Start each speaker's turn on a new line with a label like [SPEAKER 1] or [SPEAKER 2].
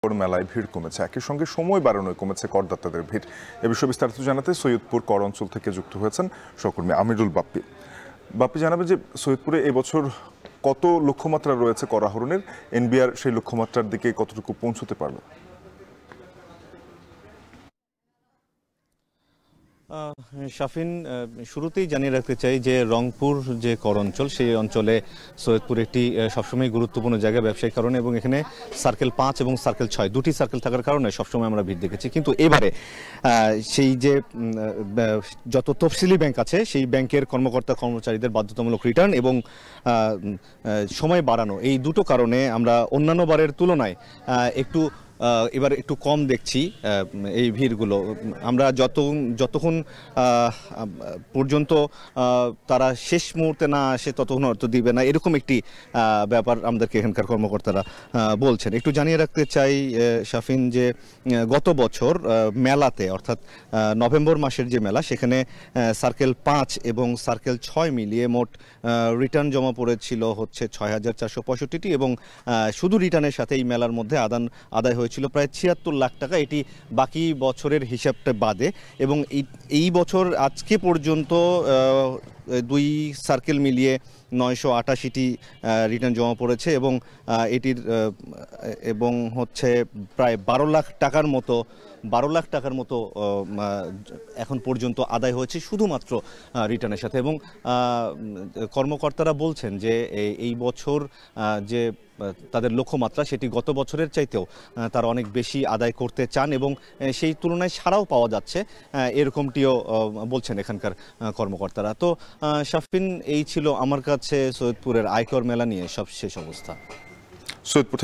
[SPEAKER 1] এরপর মেলায় ভিড় কমেছে, একই সঙ্গে সময় বাড়ানোয় কমেছে করদাতাদের ভিড়। এ বিষয়ে বিস্তারিত জানাতে সৈয়দপুর কর অঞ্চল থেকে যুক্ত হয়েছেন সহকর্মী আমিরুল বাপ্পি। বাপ্পি, জানাবে যে সৈয়দপুরে এবছর কত লক্ষ্যমাত্রা রয়েছে কর আহরণের, এনবিআর সেই লক্ষ্যমাত্রার দিকে কতটুকু পৌঁছতে পারল?
[SPEAKER 2] শাফিন, শুরুতেই জানিয়ে রাখতে চাই যে রংপুর যে কর অঞ্চল, সেই অঞ্চলে সৈয়দপুর একটি সবসময় গুরুত্বপূর্ণ জায়গা ব্যবসায়িক কারণে, এবং এখানে সার্কেল 5 এবং সার্কেল 6 দুটি সার্কেল থাকার কারণে সবসময় আমরা ভিড় দেখেছি। কিন্তু এবারে সেই যে যত তফসিলি ব্যাংক আছে সেই ব্যাংকের কর্মকর্তা কর্মচারীদের বাধ্যতামূলক রিটার্ন এবং সময় বাড়ানো, এই দুটো কারণে আমরা অন্যান্য বারের তুলনায় এবার একটু কম দেখছি এই ভিড়গুলো। আমরা যতক্ষণ পর্যন্ত তারা শেষ মুহূর্তে না আসে ততক্ষণ অর্থ দিবে না, এরকম একটি ব্যাপার আমাদেরকে এখানকার কর্মকর্তারা বলছেন। একটু জানিয়ে রাখতে চাই শাফিন যে গত বছর মেলাতে, অর্থাৎ নভেম্বর মাসের যে মেলা, সেখানে সার্কেল 5 এবং সার্কেল 6 মিলিয়ে মোট রিটার্ন জমা পড়েছিল হচ্ছে 6,465টি, এবং শুধু রিটার্নের সাথে এই মেলার মধ্যে আদায় হয়েছিল প্রায় 76 লাখ টাকা। এটি বাকি বছরের হিসাবটা বাদে, এবং এই বছর আজকে পর্যন্ত দুই সার্কেল মিলিয়ে 988টি রিটার্ন জমা পড়েছে, এবং এটির এবং হচ্ছে প্রায় 12 লাখ টাকার মতো এখন পর্যন্ত আদায় হয়েছে শুধুমাত্র রিটার্নের সাথে। এবং কর্মকর্তারা বলছেন যে এই বছর যে তাদের লক্ষ্যমাত্রা, সেটি গত বছরের চাইতেও তারা অনেক বেশি আদায় করতে চান, এবং সেই তুলনায় সাড়াও পাওয়া যাচ্ছে, এরকমটিও বলছেন এখানকার কর্মকর্তারা। তো শাফিন, এই ছিল আমার কাছে সৈয়দপুরের আয়কর মেলা নিয়ে সবশেষ অবস্থা।
[SPEAKER 1] সৈয়দপুর